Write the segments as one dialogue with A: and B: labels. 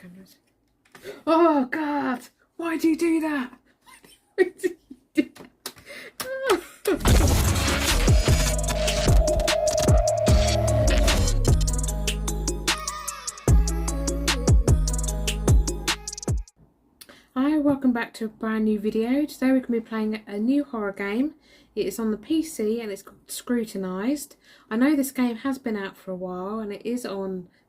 A: cameras. Oh God! Why do you do that? Hi, welcome back to a brand new video. Today we're going to be playing a new horror game. It is on the PC and it's called Scrutinized. I know this game has been out for a while and it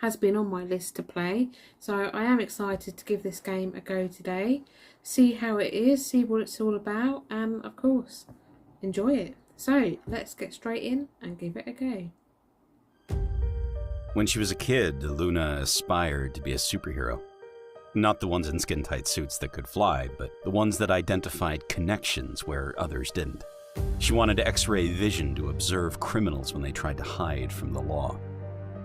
A: has been on my list to play. So I am excited to give this game a go today. See how it is, see what it's all about, and of course, enjoy it. So let's get straight in and give it a go.
B: When she was a kid, Luna aspired to be a superhero. Not the ones in skin-tight suits that could fly, but the ones that identified connections where others didn't. She wanted X-ray vision to observe criminals when they tried to hide from the law,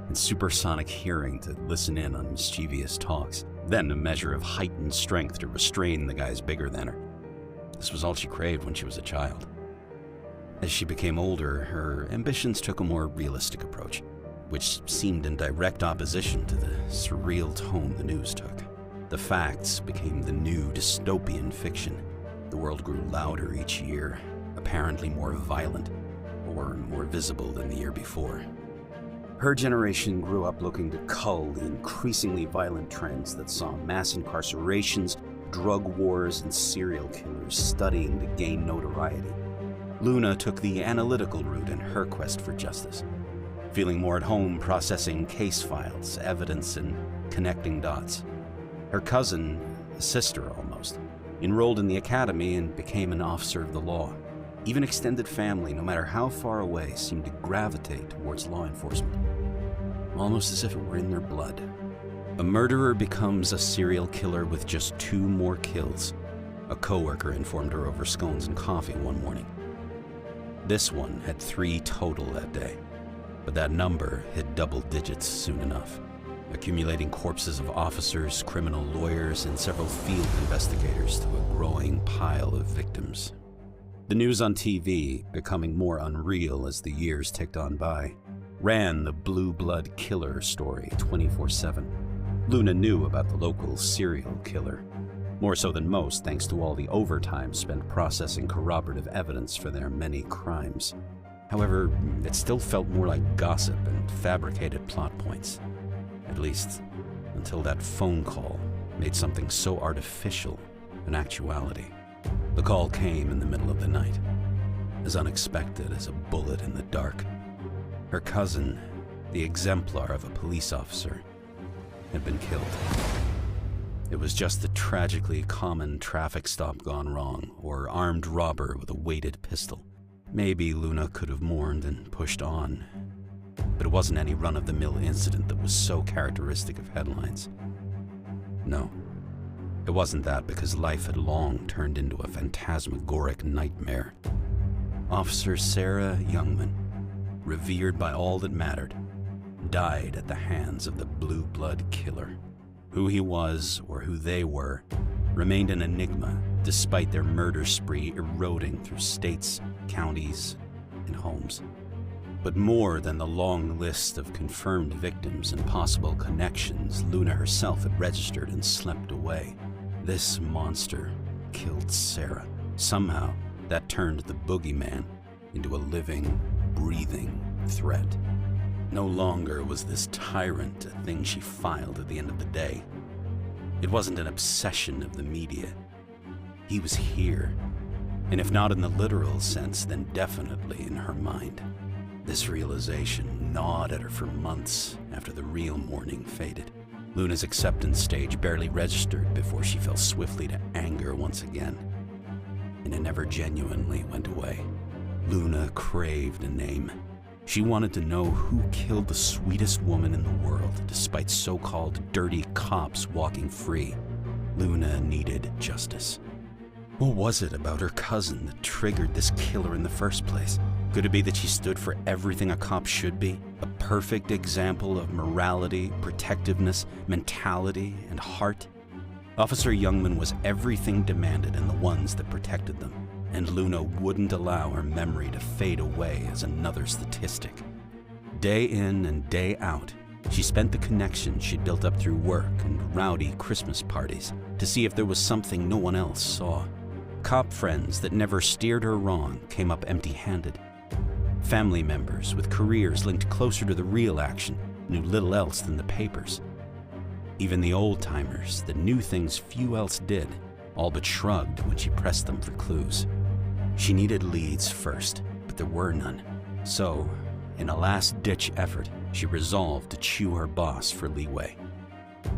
B: and supersonic hearing to listen in on mischievous talks, then a measure of heightened strength to restrain the guys bigger than her. This was all she craved when she was a child. As she became older, her ambitions took a more realistic approach, which seemed in direct opposition to the surreal tone the news took. The facts became the new dystopian fiction. The world grew louder each year, apparently more violent or more visible than the year before. Her generation grew up looking to cull the increasingly violent trends that saw mass incarcerations, drug wars, and serial killers studying to gain notoriety. Luna took the analytical route in her quest for justice, feeling more at home processing case files, evidence, and connecting dots. Her cousin, a sister almost, enrolled in the academy and became an officer of the law. Even extended family, no matter how far away, seemed to gravitate towards law enforcement, almost as if it were in their blood. A murderer becomes a serial killer with just 2 more kills, a coworker informed her over scones and coffee one morning. This one had 3 total that day, but that number hit double digits soon enough, accumulating corpses of officers, criminal lawyers, and several field investigators to a growing pile of victims. The news on TV, becoming more unreal as the years ticked on by, ran the blue blood killer story 24/7. Luna knew about the local serial killer, more so than most thanks to all the overtime spent processing corroborative evidence for their many crimes. However, it still felt more like gossip and fabricated plot points. At least, until that phone call made something so artificial an actuality. The call came in the middle of the night, as unexpected as a bullet in the dark. Her cousin, the exemplar of a police officer, had been killed. It was just a tragically common traffic stop gone wrong, or armed robber with a weighted pistol. Maybe Luna could have mourned and pushed on, but it wasn't any run-of-the-mill incident that was so characteristic of headlines. No, it wasn't that, because life had long turned into a phantasmagoric nightmare. Officer Sarah Youngman, revered by all that mattered, died at the hands of the blue blood killer. Who he was, or who they were, remained an enigma despite their murder spree eroding through states, counties, and homes. But more than the long list of confirmed victims and possible connections Luna herself had registered and slept away, this monster killed Sarah. Somehow, that turned the boogeyman into a living, breathing threat. No longer was this tyrant a thing she filed at the end of the day. It wasn't an obsession of the media. He was here, and if not in the literal sense, then definitely in her mind. This realization gnawed at her for months after the real mourning faded. Luna's acceptance stage barely registered before she fell swiftly to anger once again, and it never genuinely went away. Luna craved a name. She wanted to know who killed the sweetest woman in the world, despite so-called dirty cops walking free. Luna needed justice. What was it about her cousin that triggered this killer in the first place? Could it be that she stood for everything a cop should be? A perfect example of morality, protectiveness, mentality, and heart? Officer Youngman was everything demanded in the ones that protected them, and Luna wouldn't allow her memory to fade away as another statistic. Day in and day out, She spent the connections she'd built up through work and rowdy Christmas parties to see if there was something no one else saw. Cop friends that never steered her wrong came up empty-handed. Family members with careers linked closer to the real action knew little else than the papers. Even the old-timers that knew things few else did all but shrugged when she pressed them for clues. She needed leads first, but there were none. So, in a last-ditch effort, she resolved to chew her boss for leeway.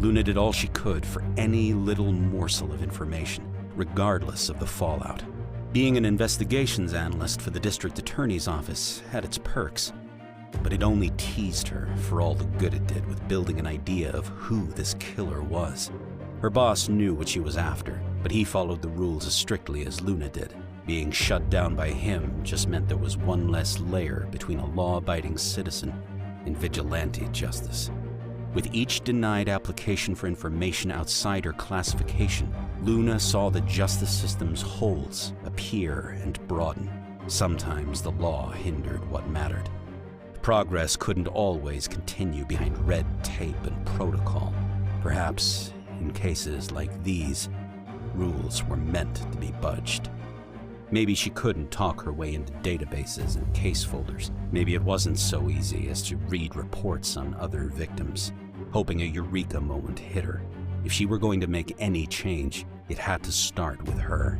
B: Luna did all she could for any little morsel of information, regardless of the fallout. Being an investigations analyst for the district attorney's office had its perks, but it only teased her for all the good it did with building an idea of who this killer was. Her boss knew what she was after, but he followed the rules as strictly as Luna did. Being shut down by him just meant there was one less layer between a law-abiding citizen and vigilante justice. With each denied application for information outside her classification, Luna saw the justice system's holes appear and broaden. Sometimes the law hindered what mattered. Progress couldn't always continue behind red tape and protocol. Perhaps, in cases like these, rules were meant to be budged. Maybe she couldn't talk her way into databases and case folders. Maybe it wasn't so easy as to read reports on other victims, hoping a eureka moment hit her. If she were going to make any change, it had to start with her,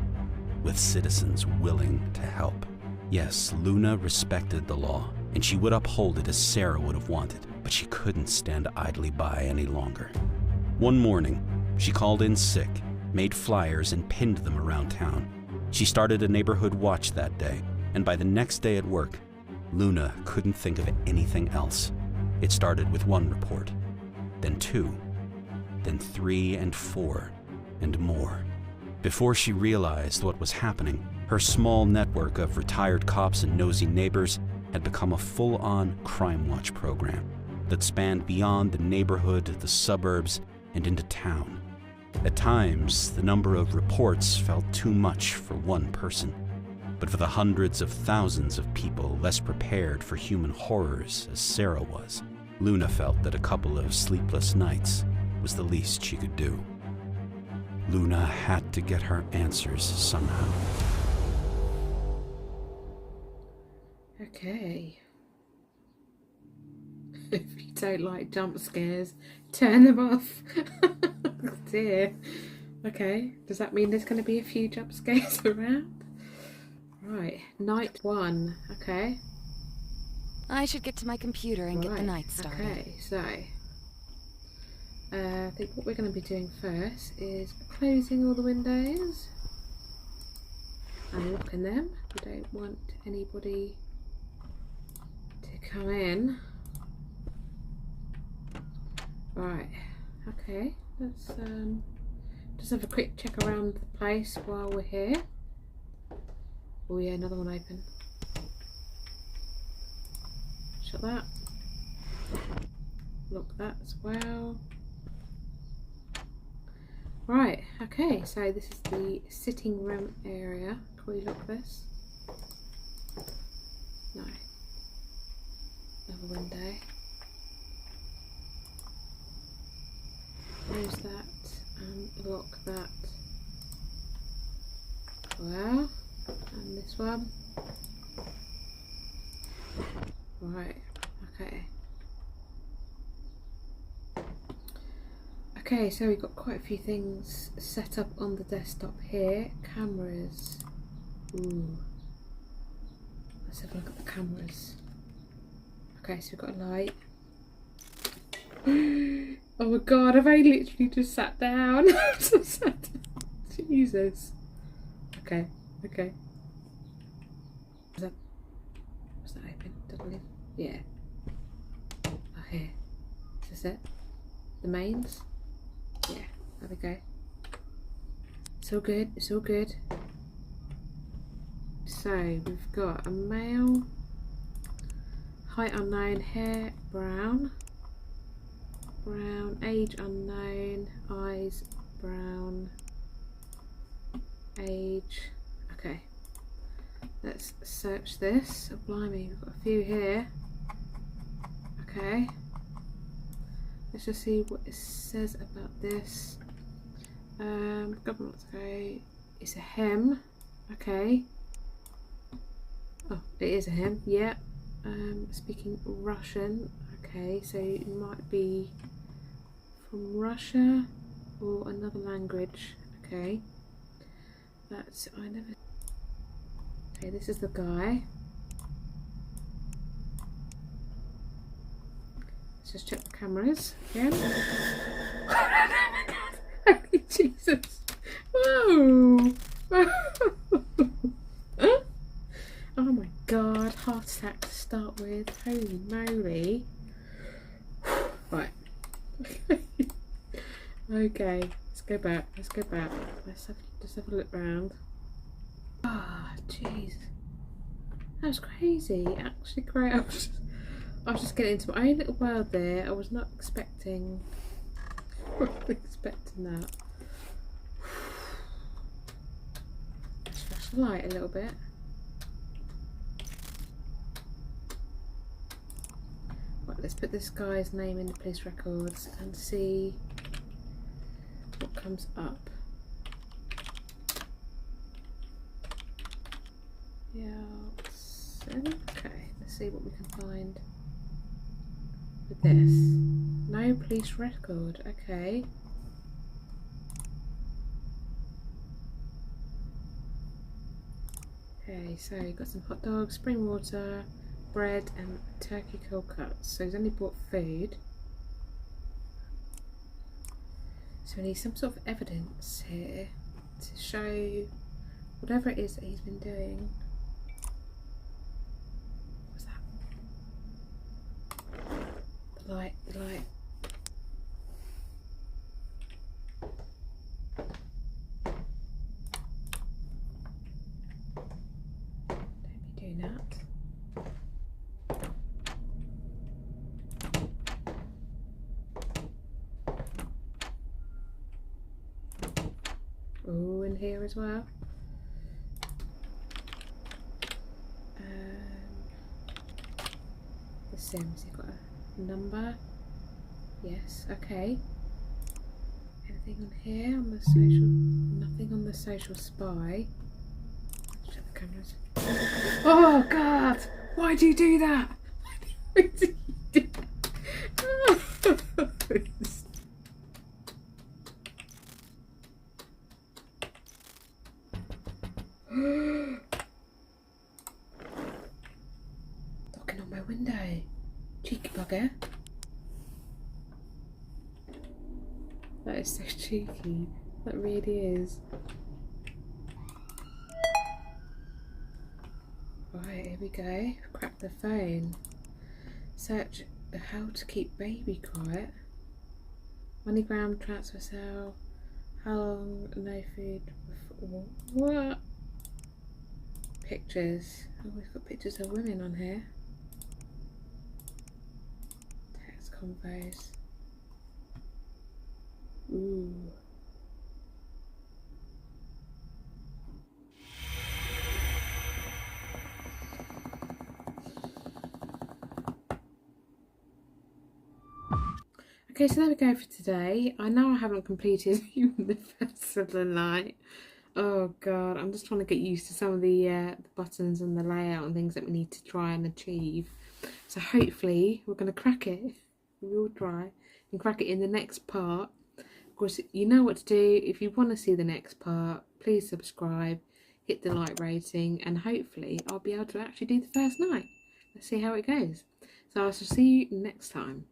B: with citizens willing to help. Yes, Luna respected the law, and she would uphold it as Sarah would have wanted, but she couldn't stand idly by any longer. One morning, she called in sick, made flyers, and pinned them around town. She started a neighborhood watch that day, and by the next day at work, Luna couldn't think of anything else. It started with one report, then two, then 3 and 4, and more. Before she realized what was happening, her small network of retired cops and nosy neighbors had become a full-on crime watch program that spanned beyond the neighborhood, the suburbs, and into town. At times, the number of reports felt too much for one person, but for the hundreds of thousands of people less prepared for human horrors as Sarah was, Luna felt that a couple of sleepless nights was the least she could do. Luna had to get her answers somehow.
A: Okay. If you don't like jump scares, turn them off. Oh dear. Okay, does that mean there's going to be a few jump scares around? Right, night 1. Okay.
C: I should get to my computer and get the night started.
A: Okay, so I think what we're going to be doing first is closing all the windows and locking them. We don't want anybody to come in. Right, okay, let's just have a quick check around the place while we're here. Oh yeah, another one open. Shut that. Lock that as well. Right, okay, so this is the sitting room area. Can we lock this? No. Another window. Close that and lock that. Well, and this one. Right, okay. Okay, so we've got quite a few things set up on the desktop here. Cameras. Ooh. Let's have a look at the cameras. Okay, so we've got a light. Oh my god, I've only literally just sat down. Jesus. Okay, okay. Was that open? Did I leave? Yeah. Oh, here. Is this it? The mains? Yeah, there we go. It's all good, it's all good. So, we've got a male. Height unknown, hair brown. Brown, age unknown, eyes brown, age, okay, let's search this. Oh blimey, we've got a few here. Okay, Let's just see what it says about this. Government, okay. It's a him. Okay. Oh, it is a him. Yeah. Speaking Russian. Okay, so it might be from Russia or another language. Okay. That's I never. Okay, this is the guy. Let's just check the cameras again. Holy Jesus! Whoa! Oh my God! Heart attack to start with. Holy moly! Right. Okay. Let's go back. Let's go back. Just have a look round. Ah, oh, jeez. That was crazy. Actually, great. I was just getting into my own little world there. I was not expecting. That. Let's flash the light a little bit. Right, let's put this guy's name in the police records and see what comes up. Yeah, okay, let's see what we can find with this. No police record, okay. Okay, so you've got some hot dogs, spring water, bread and turkey cold cuts. So he's only bought food. So we need some sort of evidence here to show whatever it is that he's been doing. What's that? The light. Don't be doing that. Oh, in here as well. The Sims, you've got a number. Yes, okay. Anything on here on the social? Nothing on the social spy. Check the cameras. Oh God! Why do you do that? Why do you do that? Knocking on my window. Cheeky bugger. That is so cheeky. That really is. Right, here we go. Crack the phone. Search how to keep baby quiet. MoneyGram transfer cell. How long no food before? What? Pictures. Oh, we've got pictures of women on here. Text convos. Ooh. Okay, so there we go for today. I know I haven't completed even the first of the night. Oh God, I'm just trying to get used to some of the buttons and the layout and things that we need to try and achieve. So hopefully we're going to crack it. We will try and crack it in the next part. Of course, you know what to do. If you want to see the next part, please subscribe, hit the like rating, and hopefully I'll be able to actually do the first night. Let's see how it goes. So I shall see you next time.